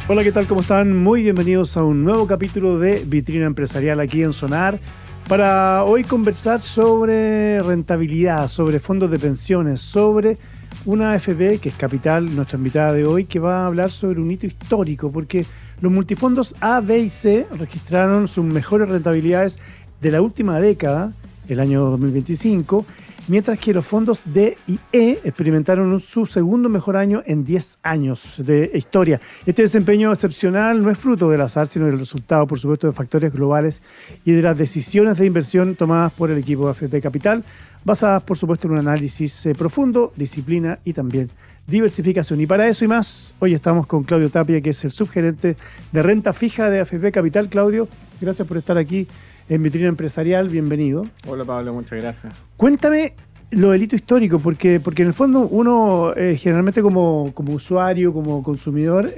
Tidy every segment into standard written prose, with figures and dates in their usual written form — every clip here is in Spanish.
Hola, ¿qué tal? ¿Cómo están? Muy bienvenidos a un nuevo capítulo de Vitrina Empresarial aquí en Sonar. Para hoy conversar sobre rentabilidad, sobre fondos de pensiones, sobre una AFP que es Capital, nuestra invitada de hoy, que va a hablar sobre un hito histórico, porque los multifondos A, B y C registraron sus mejores rentabilidades de la última década, el año 2025, mientras que los fondos D y E experimentaron su segundo mejor año en 10 años de historia. Este desempeño excepcional no es fruto del azar, sino del resultado, por supuesto, de factores globales y de las decisiones de inversión tomadas por el equipo de AFP Capital, basadas, por supuesto, en un análisis profundo, disciplina y también diversificación. Y para eso y más, hoy estamos con Claudio Tapia, que es el subgerente de renta fija de AFP Capital. Claudio, gracias por estar aquí en Vitrina Empresarial, bienvenido. Hola Pablo, muchas gracias. Cuéntame lo del hito histórico, porque en el fondo uno generalmente como usuario, como consumidor,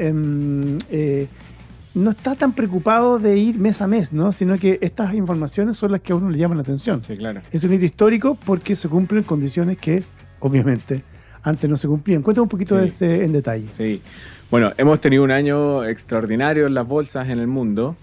no está tan preocupado de ir mes a mes, ¿no? Sino que estas informaciones son las que a uno le llaman la atención. Sí, claro. Es un hito histórico porque se cumplen condiciones que, obviamente, antes no se cumplían. Cuéntame un poquito de ese en detalle. Sí, bueno, hemos tenido un año extraordinario en las bolsas en el mundo.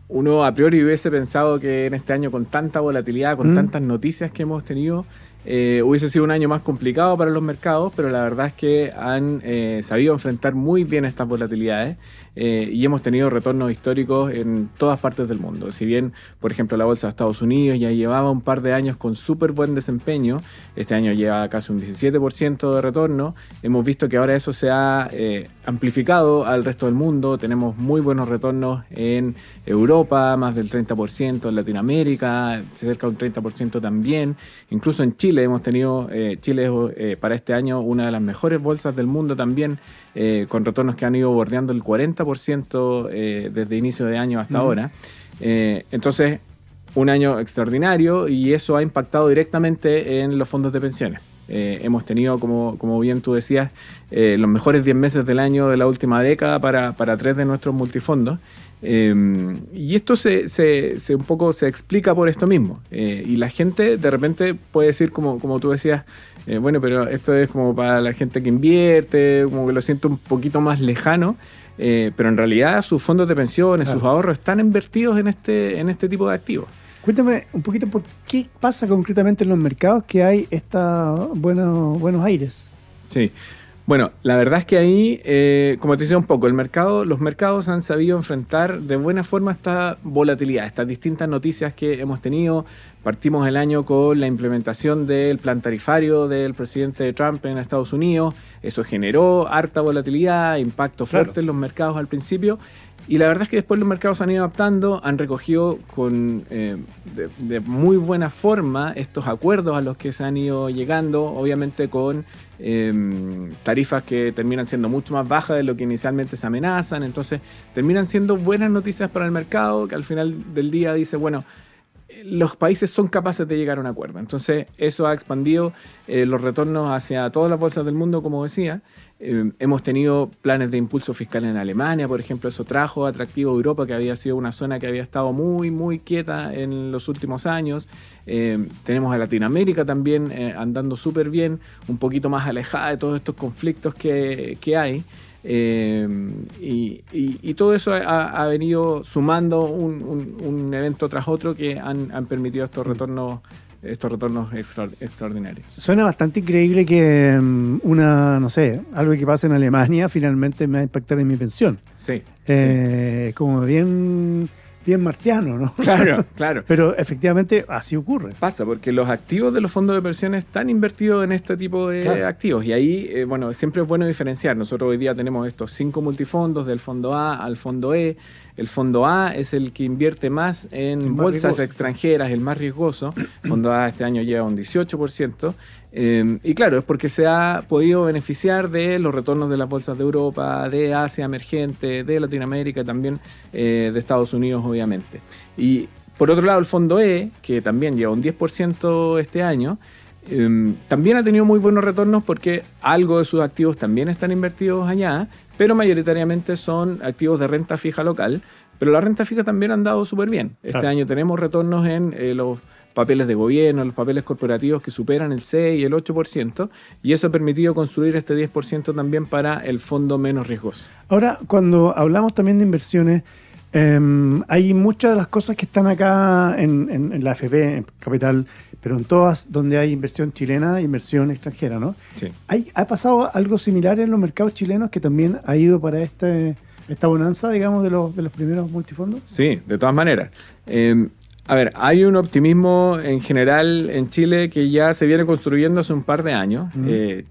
Uno a priori hubiese pensado que en este año, con tanta volatilidad, con tantas noticias que hemos tenido, hubiese sido un año más complicado para los mercados, pero la verdad es que han sabido enfrentar muy bien estas volatilidades y hemos tenido retornos históricos en todas partes del mundo. Si bien, por ejemplo, la bolsa de Estados Unidos ya llevaba un par de años con súper buen desempeño, este año lleva casi un 17% de retorno, hemos visto que ahora eso se ha amplificado al resto del mundo. Tenemos muy buenos retornos en Europa, más del 30%, en Latinoamérica, cerca de un 30% también. Incluso en Chile hemos tenido, Chile es para este año una de las mejores bolsas del mundo también, con retornos que han ido bordeando el 40% desde inicio de año hasta ahora. Entonces, un año extraordinario, y eso ha impactado directamente en los fondos de pensiones. Hemos tenido, como bien tú decías, los mejores 10 meses del año de la última década para 3 de nuestros multifondos. Y esto un poco se explica por esto mismo. Y la gente de repente puede decir, como tú decías, bueno, pero esto es como para la gente que invierte, como que lo siento un poquito más lejano. Pero en realidad sus fondos de pensiones, sus ahorros están invertidos en este tipo de activos. Cuéntame un poquito por qué pasa concretamente en los mercados que hay buenos aires. Sí. Bueno, la verdad es que ahí, como te decía un poco, los mercados han sabido enfrentar de buena forma esta volatilidad, estas distintas noticias que hemos tenido. Partimos el año con la implementación del plan tarifario del presidente Trump en Estados Unidos. Eso generó harta volatilidad, impacto fuerte en los mercados al principio. Y la verdad es que después los mercados han ido adaptando, han recogido de muy buena forma estos acuerdos a los que se han ido llegando, obviamente con tarifas que terminan siendo mucho más bajas de lo que inicialmente se amenazan. Entonces terminan siendo buenas noticias para el mercado, que al final del día dice, bueno, los países son capaces de llegar a un acuerdo. Entonces eso ha expandido los retornos hacia todas las bolsas del mundo, como decía. Hemos tenido planes de impulso fiscal en Alemania, por ejemplo. Eso trajo atractivo a Europa, que había sido una zona que había estado muy, muy quieta en los últimos años. Tenemos a Latinoamérica también andando súper bien, un poquito más alejada de todos estos conflictos que hay. Y todo eso ha venido sumando un evento tras otro que han permitido estos retornos extraordinarios. Suena bastante increíble que algo que pase en Alemania finalmente me va a impactar en mi pensión. Sí. Como bien marciano, ¿no? Claro. Pero efectivamente así ocurre. Pasa, porque los activos de los fondos de pensiones están invertidos en este tipo de activos. Y ahí, siempre es bueno diferenciar. Nosotros hoy día tenemos estos 5 multifondos, del fondo A al fondo E. El fondo A es el que invierte más en bolsas extranjeras, el más riesgoso. El fondo A este año lleva un 18%. Y claro, es porque se ha podido beneficiar de los retornos de las bolsas de Europa, de Asia emergente, de Latinoamérica y también de Estados Unidos, obviamente. Y por otro lado, el fondo E, que también lleva un 10% este año, también ha tenido muy buenos retornos porque algo de sus activos también están invertidos allá, pero mayoritariamente son activos de renta fija local, Pero la renta fija también ha andado súper bien. Este año tenemos retornos en los papeles de gobierno, los papeles corporativos que superan el 6 y el 8%, y eso ha permitido construir este 10% también para el fondo menos riesgoso. Ahora, cuando hablamos también de inversiones, hay muchas de las cosas que están acá en la AFP, en Capital, pero en todas donde hay inversión chilena e inversión extranjera, ¿no? Sí. ¿Ha pasado algo similar en los mercados chilenos que también ha ido para esta bonanza, digamos, de los primeros multifondos? Sí, de todas maneras. A ver, hay un optimismo en general en Chile que ya se viene construyendo hace un par de años.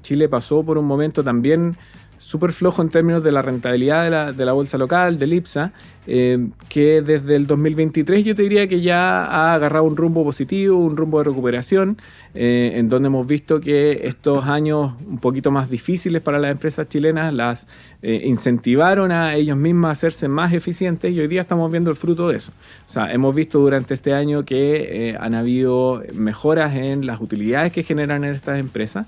Chile pasó por un momento también súper flojo en términos de la rentabilidad de la bolsa local, del IPSA, que desde el 2023 yo te diría que ya ha agarrado un rumbo positivo, un rumbo de recuperación, en donde hemos visto que estos años un poquito más difíciles para las empresas chilenas las incentivaron a ellos mismos a hacerse más eficientes, y hoy día estamos viendo el fruto de eso. O sea, hemos visto durante este año que han habido mejoras en las utilidades que generan en estas empresas.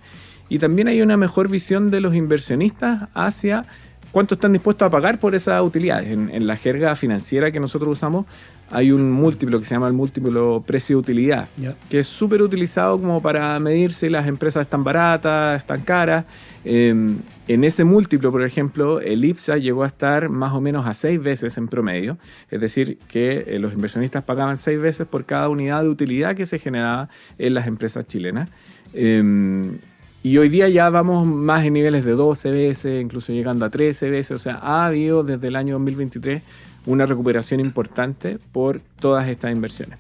Y también hay una mejor visión de los inversionistas hacia cuánto están dispuestos a pagar por esas utilidades. En la jerga financiera que nosotros usamos hay un múltiplo que se llama el múltiplo precio-utilidad, que es súper utilizado como para medir si las empresas están baratas, están caras. En ese múltiplo, por ejemplo, el IPSA llegó a estar más o menos a 6 veces en promedio. Es decir, que los inversionistas pagaban 6 veces por cada unidad de utilidad que se generaba en las empresas chilenas. Y hoy día ya vamos más en niveles de 12 veces, incluso llegando a 13 veces. O sea, ha habido desde el año 2023 una recuperación importante por todas estas inversiones.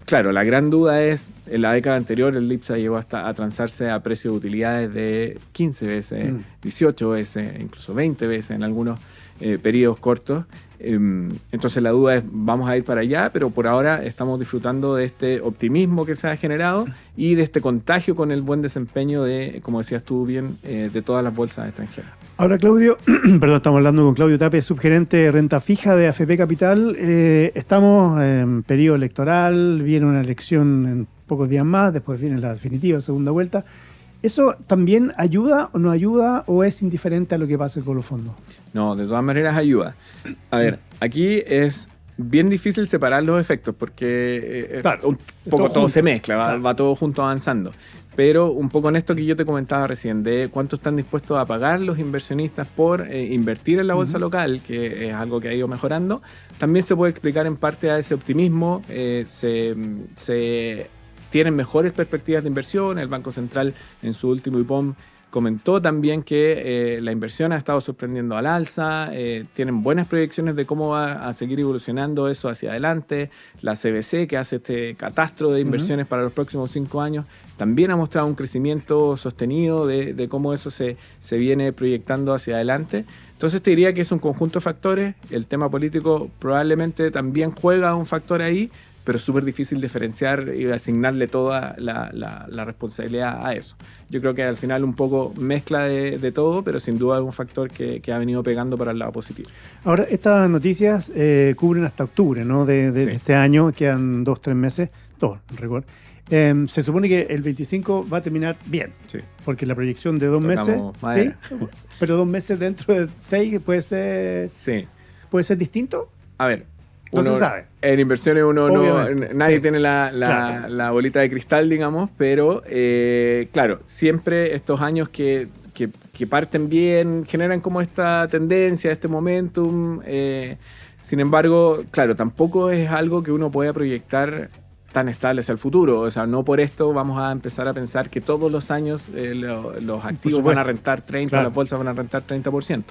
Claro, la gran duda es, en la década anterior el IPSA llegó hasta a transarse a precios de utilidades de 15 veces, 18 veces, incluso 20 veces en algunos periodos cortos. Entonces la duda es, vamos a ir para allá, pero por ahora estamos disfrutando de este optimismo que se ha generado y de este contagio con el buen desempeño de, como decías tú bien, de todas las bolsas extranjeras. Ahora, Claudio, perdón, estamos hablando con Claudio Tapia, subgerente de renta fija de AFP Capital. Estamos en periodo electoral, viene una elección en pocos días más, después viene la definitiva segunda vuelta. ¿Eso también ayuda o no ayuda o es indiferente a lo que pase con los fondos? No, de todas maneras ayuda. A ver, aquí es bien difícil separar los efectos porque claro, un poco todo se mezcla, va todo junto avanzando. Pero un poco en esto que yo te comentaba recién, de cuánto están dispuestos a pagar los inversionistas por invertir en la bolsa local, que es algo que ha ido mejorando, también se puede explicar en parte a ese optimismo. Se tienen mejores perspectivas de inversión. El Banco Central en su último IPOM comentó también que la inversión ha estado sorprendiendo al alza, tienen buenas proyecciones de cómo va a seguir evolucionando eso hacia adelante. La CBC, que hace este catastro de inversiones para los próximos 5 años, también ha mostrado un crecimiento sostenido de cómo eso se viene proyectando hacia adelante. Entonces te diría que es un conjunto de factores. El tema político probablemente también juega un factor ahí, pero es súper difícil diferenciar y asignarle toda la responsabilidad a eso. Yo creo que al final un poco mezcla de todo, pero sin duda es un factor que ha venido pegando para el lado positivo. Ahora, estas noticias cubren hasta octubre, ¿no? de Sí. este año, quedan 2-3 meses, no recuerdo. Se supone que el 25 va a terminar bien, Sí. porque la proyección de 2 meses, Tocamos madera. ¿sí? Pero 2 meses dentro de 6 puede ser distinto. A ver, No se sabe. En inversiones nadie sí. tiene Claro. la bolita de cristal, digamos, pero claro, siempre estos años que parten bien generan como esta tendencia, este momentum. Sin embargo, claro, tampoco es algo que uno pueda proyectar tan estable hacia el futuro. O sea, no por esto vamos a empezar a pensar que todos los años los activos van a rentar 30%, claro. las bolsas van a rentar 30%.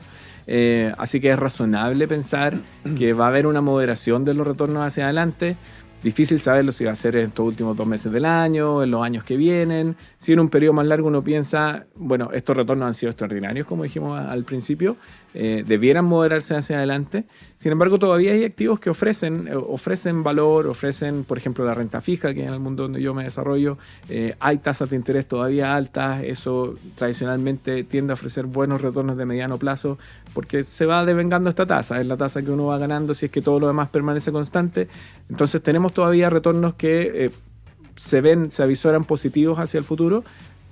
Así que es razonable pensar que va a haber una moderación de los retornos hacia adelante. Difícil saberlo si va a ser en estos últimos 2 meses del año, en los años que vienen. Si en un periodo más largo uno piensa, bueno, estos retornos han sido extraordinarios, como dijimos al principio, debieran moderarse hacia adelante. Sin embargo, todavía hay activos que ofrecen valor, ofrecen, por ejemplo, la renta fija, que en el mundo donde yo me desarrollo hay tasas de interés todavía altas. Eso tradicionalmente tiende a ofrecer buenos retornos de mediano plazo porque se va devengando esta tasa. Es la tasa que uno va ganando si es que todo lo demás permanece constante. Entonces tenemos todavía retornos que se avisoran positivos hacia el futuro,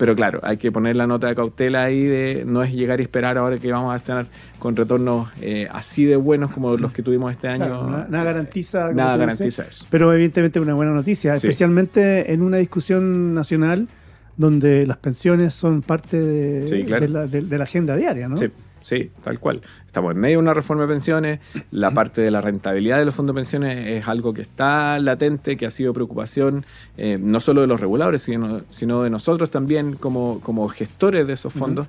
Pero claro, hay que poner la nota de cautela ahí de no es llegar y esperar ahora que vamos a estar con retornos así de buenos como los que tuvimos este año. Claro, nada garantiza. Nada garantiza eso. Pero evidentemente es una buena noticia, Sí. especialmente en una discusión nacional donde las pensiones son parte Sí, claro. de la agenda diaria, ¿no? Sí, sí, tal cual. Estamos en medio de una reforma de pensiones. La parte de la rentabilidad de los fondos de pensiones es algo que está latente, que ha sido preocupación no solo de los reguladores, sino de nosotros también como gestores de esos fondos.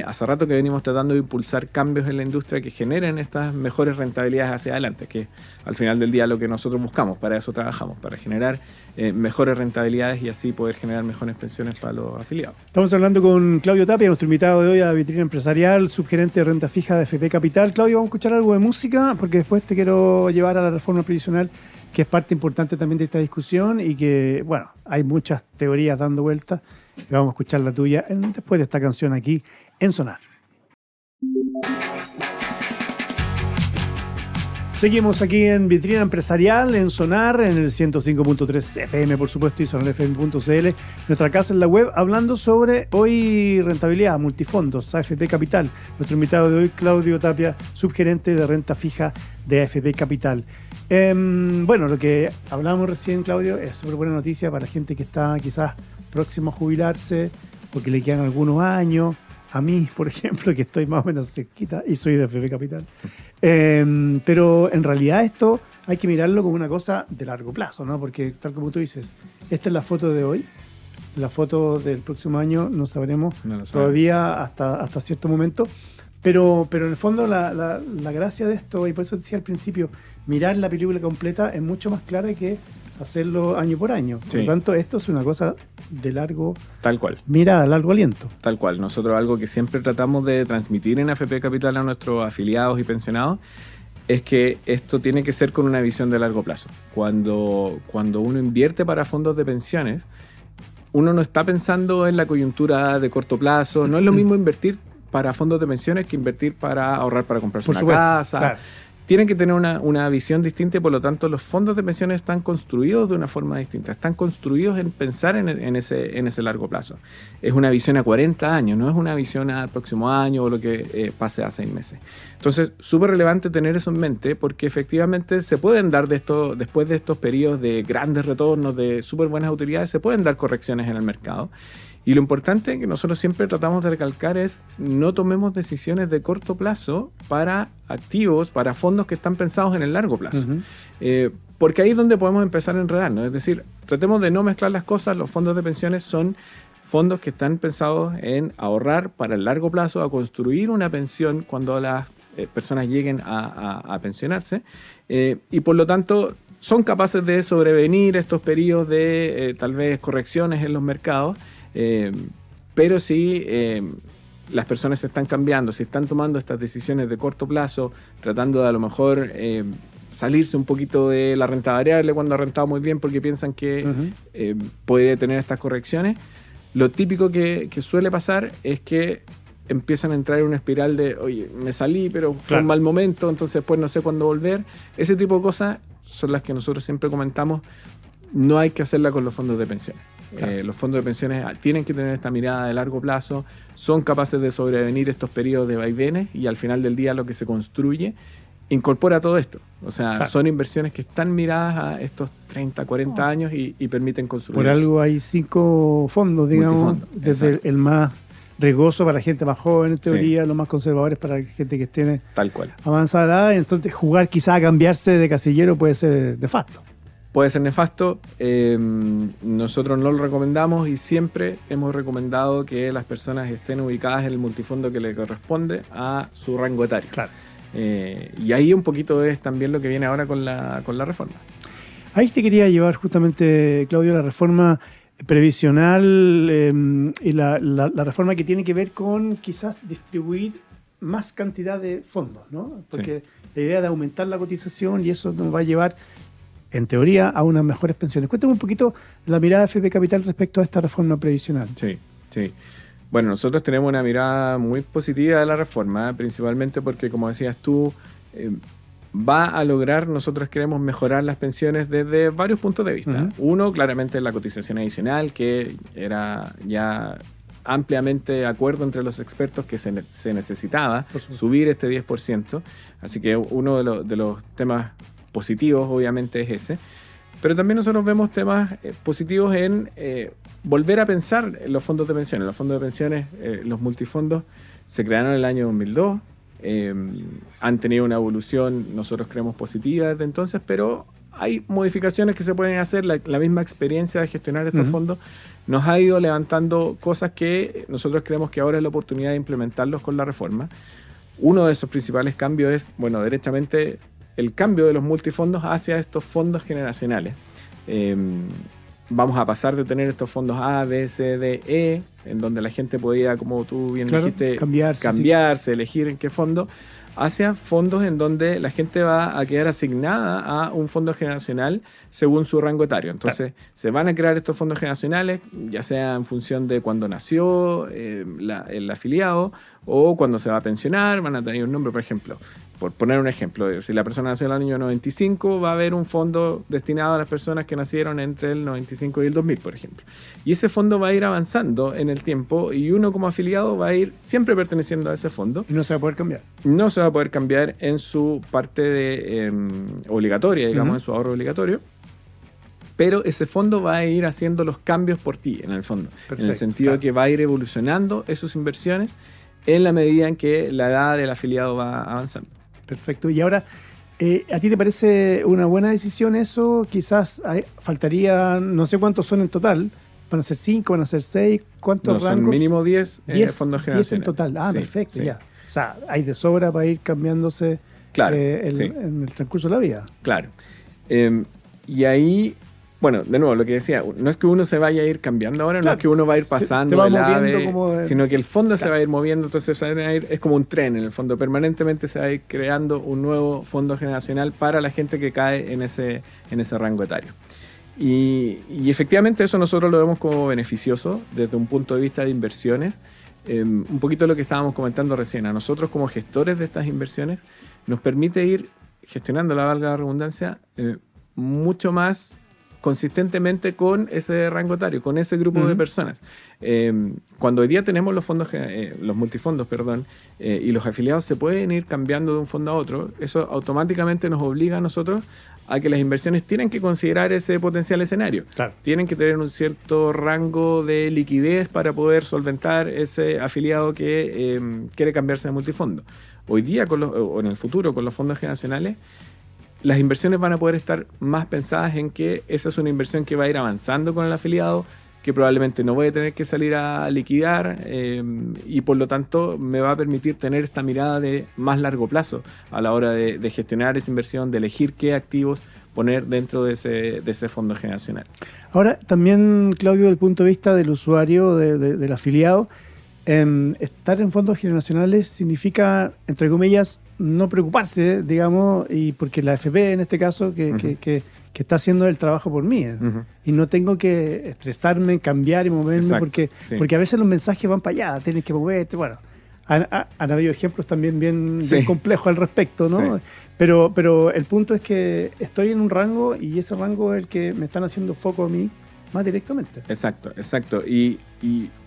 Hace rato que venimos tratando de impulsar cambios en la industria que generen estas mejores rentabilidades hacia adelante, que al final del día lo que nosotros buscamos, para eso trabajamos, para generar mejores rentabilidades y así poder generar mejores pensiones para los afiliados. Estamos hablando con Claudio Tapia, nuestro invitado de hoy a Vitrina Empresarial, subgerente de renta fija de FP Capital. Claudio, vamos a escuchar algo de música porque después te quiero llevar a la reforma previsional, que es parte importante también de esta discusión y que, bueno, hay muchas teorías dando vueltas. Vamos a escuchar la tuya después de esta canción aquí en Sonar. Seguimos aquí en Vitrina Empresarial, en Sonar, en el 105.3 FM, por supuesto, y sonarfm.cl, nuestra casa en la web, hablando sobre hoy rentabilidad, multifondos, AFP Capital. Nuestro invitado de hoy, Claudio Tapia, subgerente de renta fija de AFP Capital. Bueno, lo que hablábamos recién, Claudio, es súper buena noticia para la gente que está quizás próximo a jubilarse o que le quedan algunos años. A mí, por ejemplo, que estoy más o menos cerquita y soy de AFP Capital. Pero en realidad esto hay que mirarlo como una cosa de largo plazo, ¿no? Porque tal como tú dices, esta es la foto de hoy. La foto del próximo año no sabremos todavía hasta cierto momento. Pero en el fondo la gracia de esto, y por eso decía al principio, mirar la película completa es mucho más clara que hacerlo año por año. Por lo tanto, esto es una cosa de largo... Tal cual. Mira, a largo aliento. Tal cual. Nosotros algo que siempre tratamos de transmitir en AFP Capital a nuestros afiliados y pensionados es que esto tiene que ser con una visión de largo plazo. Cuando uno invierte para fondos de pensiones, uno no está pensando en la coyuntura de corto plazo. No es lo mismo invertir para fondos de pensiones que invertir para ahorrar para comprarse una casa. Claro. Tienen que tener una visión distinta y por lo tanto los fondos de pensiones están construidos de una forma distinta. Están construidos en pensar en ese largo plazo. Es una visión a 40 años, no es una visión al próximo año o lo que pase a 6 meses. Entonces, súper relevante tener eso en mente porque efectivamente se pueden dar después de estos periodos de grandes retornos, de súper buenas utilidades, se pueden dar correcciones en el mercado. Y lo importante que nosotros siempre tratamos de recalcar es no tomemos decisiones de corto plazo para activos, para fondos que están pensados en el largo plazo. Porque ahí es donde podemos empezar a enredarnos. Es decir, tratemos de no mezclar las cosas. Los fondos de pensiones son fondos que están pensados en ahorrar para el largo plazo, a construir una pensión cuando las personas lleguen a pensionarse. Y por lo tanto son capaces de sobrevenir estos periodos de tal vez correcciones en los mercados. Pero si las personas se están cambiando, si están tomando estas decisiones de corto plazo, tratando de a lo mejor salirse un poquito de la renta variable cuando ha rentado muy bien porque piensan que puede tener estas correcciones, lo típico que suele pasar es que empiezan a entrar en una espiral de oye, me salí pero fue un mal momento, entonces después no sé cuándo volver. Ese tipo de cosas son las que nosotros siempre comentamos. No hay que hacerla con los fondos de pensiones. Claro. Los fondos de pensiones tienen que tener esta mirada de largo plazo, son capaces de sobrevenir estos periodos de vaivenes y al final del día lo que se construye incorpora todo esto. O sea, claro, son inversiones que están miradas a estos 30, 40 años y permiten construir. Por algo hay 5 fondos, digamos, desde el más riesgoso para la gente más joven, en teoría, los más conservadores para la gente que tiene tal cual avanzada edad. Entonces, jugar quizás a cambiarse de casillero puede ser nefasto. Puede ser nefasto, nosotros no lo recomendamos y siempre hemos recomendado que las personas estén ubicadas en el multifondo que le corresponde a su rango etario. Claro. Y ahí un poquito es también lo que viene ahora con la reforma. Ahí te quería llevar justamente, Claudio, la reforma previsional y la reforma que tiene que ver con quizás distribuir más cantidad de fondos, ¿no? Porque la idea de aumentar la cotización y eso nos va a llevar, en teoría, a unas mejores pensiones. Cuéntame un poquito la mirada de FP Capital respecto a esta reforma previsional. Sí. Bueno, nosotros tenemos una mirada muy positiva de la reforma, principalmente porque, como decías tú, va a lograr, nosotros queremos mejorar las pensiones desde varios puntos de vista. Uno, claramente, la cotización adicional, que era ya ampliamente acuerdo entre los expertos que se necesitaba subir este 10%. Así que uno de los temas positivos obviamente es ese. Pero también nosotros vemos temas positivos en volver a pensar en los fondos de pensiones. Los fondos de pensiones, los multifondos, se crearon en el año 2002. Han tenido una evolución, nosotros creemos, positiva desde entonces, pero hay modificaciones que se pueden hacer. La misma experiencia de gestionar estos fondos nos ha ido levantando cosas que nosotros creemos que ahora es la oportunidad de implementarlos con la reforma. Uno de esos principales cambios es, bueno, derechamente el cambio de los multifondos hacia estos fondos generacionales. Vamos a pasar de tener estos fondos A, B, C, D, E, en donde la gente podía, como tú bien dijiste, cambiarse, elegir en qué fondo, hacia fondos en donde la gente va a quedar asignada a un fondo generacional según su rango etario. Entonces, se van a crear estos fondos generacionales, ya sea en función de cuando nació el afiliado o cuando se va a pensionar, van a tener un nombre, por ejemplo. Por poner un ejemplo, si la persona nació en el año 95, va a haber un fondo destinado a las personas que nacieron entre el 95 y el 2000, por ejemplo. Y ese fondo va a ir avanzando en el tiempo y uno como afiliado va a ir siempre perteneciendo a ese fondo. Y no se va a poder cambiar. No se va a poder cambiar en su parte de obligatoria, digamos, en su ahorro obligatorio. Pero ese fondo va a ir haciendo los cambios por ti, en el fondo. Perfecto, en el sentido de que va a ir evolucionando esas inversiones en la medida en que la edad del afiliado va avanzando. Perfecto. Y ahora, ¿a ti te parece una buena decisión eso? Quizás faltaría, no sé cuántos son en total. ¿Van a ser 5? ¿Van a ser 6? ¿Cuántos rangos? Son mínimo 10 fondos generacionales. 10 en total. Ah, sí, perfecto, sí. Ya. O sea, hay de sobra para ir cambiándose en el transcurso de la vida. Claro. Y ahí, bueno, de nuevo, lo que decía, no es que uno se vaya a ir cambiando ahora, no es que uno va a ir pasando el AVE, sino que el fondo se va a ir moviendo, entonces es como un tren en el fondo, permanentemente se va a ir creando un nuevo fondo generacional para la gente que cae en ese rango etario. Y efectivamente eso nosotros lo vemos como beneficioso desde un punto de vista de inversiones. Un poquito lo que estábamos comentando recién, a nosotros como gestores de estas inversiones nos permite ir gestionando, la valga la redundancia, mucho más consistentemente con ese rango etario, con ese grupo de personas. Cuando hoy día tenemos los multifondos, y los afiliados se pueden ir cambiando de un fondo a otro, eso automáticamente nos obliga a nosotros a que las inversiones tienen que considerar ese potencial escenario. Claro. Tienen que tener un cierto rango de liquidez para poder solventar ese afiliado que quiere cambiarse de multifondo. Hoy día, o en el futuro, con los fondos generacionales, las inversiones van a poder estar más pensadas en que esa es una inversión que va a ir avanzando con el afiliado, que probablemente no voy a tener que salir a liquidar y por lo tanto me va a permitir tener esta mirada de más largo plazo a la hora de gestionar esa inversión, de elegir qué activos poner dentro de ese fondo generacional. Ahora, también, Claudio, desde el punto de vista del usuario, del afiliado, estar en fondos generacionales significa, entre comillas, no preocuparse, digamos, y porque la AFP en este caso que está haciendo el trabajo por mí, y no tengo que estresarme, cambiar y moverme. Porque a veces los mensajes van para allá, tienes que moverte. Bueno, han habido ejemplos también bien complejos al respecto, ¿no? Sí. Pero el punto es que estoy en un rango y ese rango es el que me están haciendo foco a mí más directamente. Exacto. Y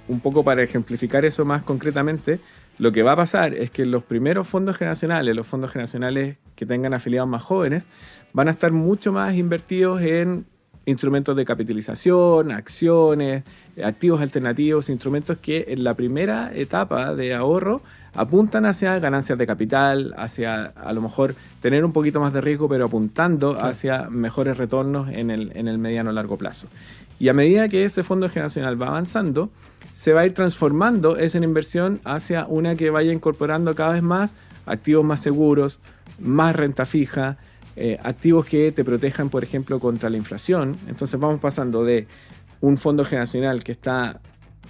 un poco para ejemplificar eso más concretamente, lo que va a pasar es que los primeros fondos generacionales, los fondos generacionales que tengan afiliados más jóvenes, van a estar mucho más invertidos en instrumentos de capitalización, acciones, activos alternativos, instrumentos que en la primera etapa de ahorro apuntan hacia ganancias de capital, hacia a lo mejor tener un poquito más de riesgo, pero apuntando hacia mejores retornos en el mediano a largo plazo. Y a medida que ese fondo generacional va avanzando, se va a ir transformando esa inversión hacia una que vaya incorporando cada vez más activos más seguros, más renta fija, activos que te protejan, por ejemplo, contra la inflación. Entonces vamos pasando de un fondo generacional que está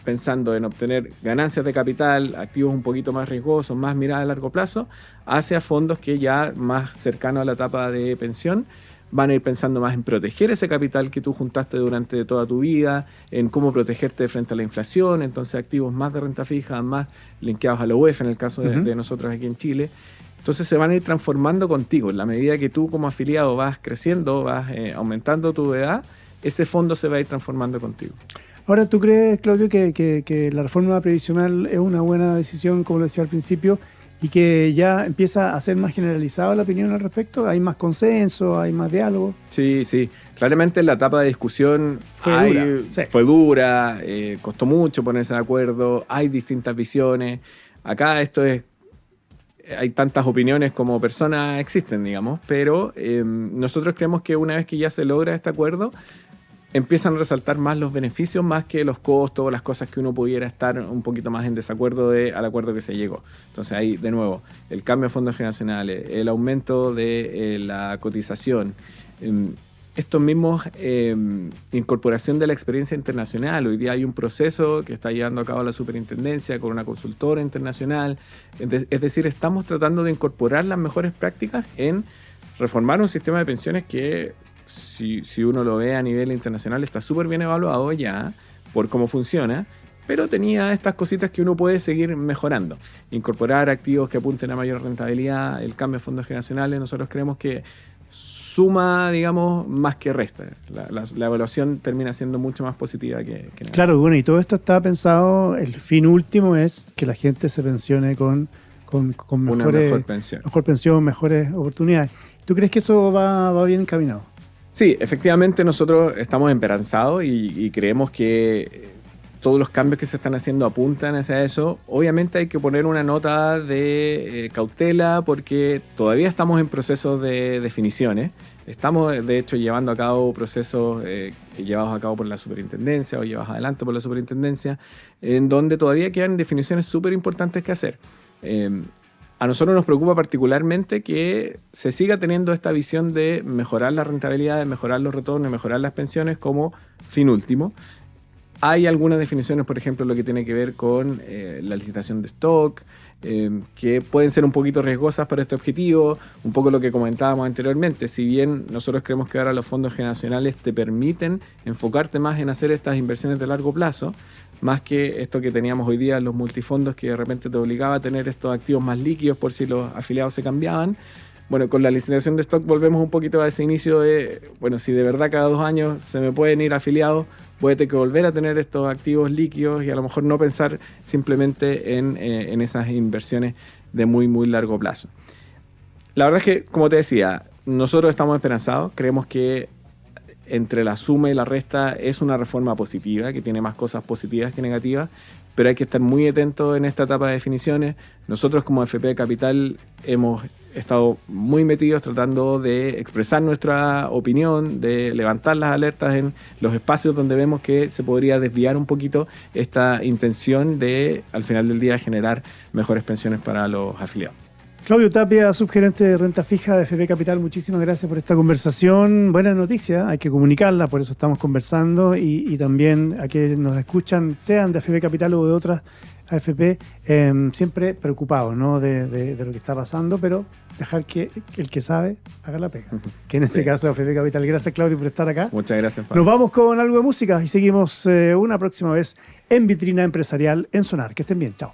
pensando en obtener ganancias de capital, activos un poquito más riesgosos, más mirada a largo plazo, hacia fondos que ya más cercanos a la etapa de pensión van a ir pensando más en proteger ese capital que tú juntaste durante toda tu vida, en cómo protegerte frente a la inflación, entonces activos más de renta fija, más linkeados a la UEF en el caso de nosotros aquí en Chile. Entonces se van a ir transformando contigo. En la medida que tú como afiliado vas creciendo, vas aumentando tu edad, ese fondo se va a ir transformando contigo. Ahora, ¿tú crees, Claudio, que la reforma previsional es una buena decisión, como lo decía al principio, y que ya empieza a ser más generalizada la opinión al respecto? ¿Hay más consenso, hay más diálogo? Sí, sí. Claramente la etapa de discusión Fue dura, costó mucho ponerse de acuerdo, hay distintas visiones. Acá hay tantas opiniones como personas existen, digamos, pero nosotros creemos que una vez que ya se logra este acuerdo, empiezan a resaltar más los beneficios más que los costos o las cosas que uno pudiera estar un poquito más en desacuerdo al acuerdo que se llegó. Entonces ahí, de nuevo, el cambio de fondos generacionales, el aumento de la cotización, estos mismos incorporación de la experiencia internacional. Hoy día hay un proceso que está llevando a cabo la superintendencia con una consultora internacional. Es decir, estamos tratando de incorporar las mejores prácticas en reformar un sistema de pensiones que, si uno lo ve a nivel internacional, está súper bien evaluado ya por cómo funciona, pero tenía estas cositas que uno puede seguir mejorando. Incorporar activos que apunten a mayor rentabilidad, el cambio de fondos generacionales, nosotros creemos que suma, digamos, más que resta. La evaluación termina siendo mucho más positiva que nada. Claro, bueno, y todo esto está pensado, el fin último es que la gente se pensione con una mejor pensión, mejores oportunidades. ¿Tú crees que eso va bien encaminado? Sí, efectivamente nosotros estamos esperanzados y creemos que todos los cambios que se están haciendo apuntan hacia eso. Obviamente hay que poner una nota de cautela porque todavía estamos en procesos de definiciones. Estamos, de hecho, llevando a cabo procesos llevados a cabo por la superintendencia o llevados adelante por la superintendencia, en donde todavía quedan definiciones súper importantes que hacer. A nosotros nos preocupa particularmente que se siga teniendo esta visión de mejorar la rentabilidad, de mejorar los retornos, de mejorar las pensiones como fin último. Hay algunas definiciones, por ejemplo, lo que tiene que ver con la licitación de stock, que pueden ser un poquito riesgosas para este objetivo, un poco lo que comentábamos anteriormente. Si bien nosotros creemos que ahora los fondos generacionales te permiten enfocarte más en hacer estas inversiones de largo plazo, más que esto que teníamos hoy día, los multifondos que de repente te obligaba a tener estos activos más líquidos por si los afiliados se cambiaban. Bueno, con la licitación de stock volvemos un poquito a ese inicio de, bueno, si de verdad cada 2 años se me pueden ir afiliados, voy a tener que volver a tener estos activos líquidos y a lo mejor no pensar simplemente en esas inversiones de muy, muy largo plazo. La verdad es que, como te decía, nosotros estamos esperanzados, creemos que entre la suma y la resta es una reforma positiva, que tiene más cosas positivas que negativas, pero hay que estar muy atentos en esta etapa de definiciones. Nosotros como FP Capital hemos estado muy metidos tratando de expresar nuestra opinión, de levantar las alertas en los espacios donde vemos que se podría desviar un poquito esta intención de, al final del día, generar mejores pensiones para los afiliados. Claudio Tapia, subgerente de renta fija de FP Capital, muchísimas gracias por esta conversación. Buena noticia, hay que comunicarla, por eso estamos conversando y también a quienes nos escuchan, sean de FP Capital o de otras AFP, siempre preocupados, ¿no? de lo que está pasando, pero dejar que el que sabe haga la pega. Que en este caso FP Capital. Gracias, Claudio, por estar acá. Muchas gracias, Pablo. Nos vamos con algo de música y seguimos una próxima vez en Vitrina Empresarial en Sonar. Que estén bien, chao.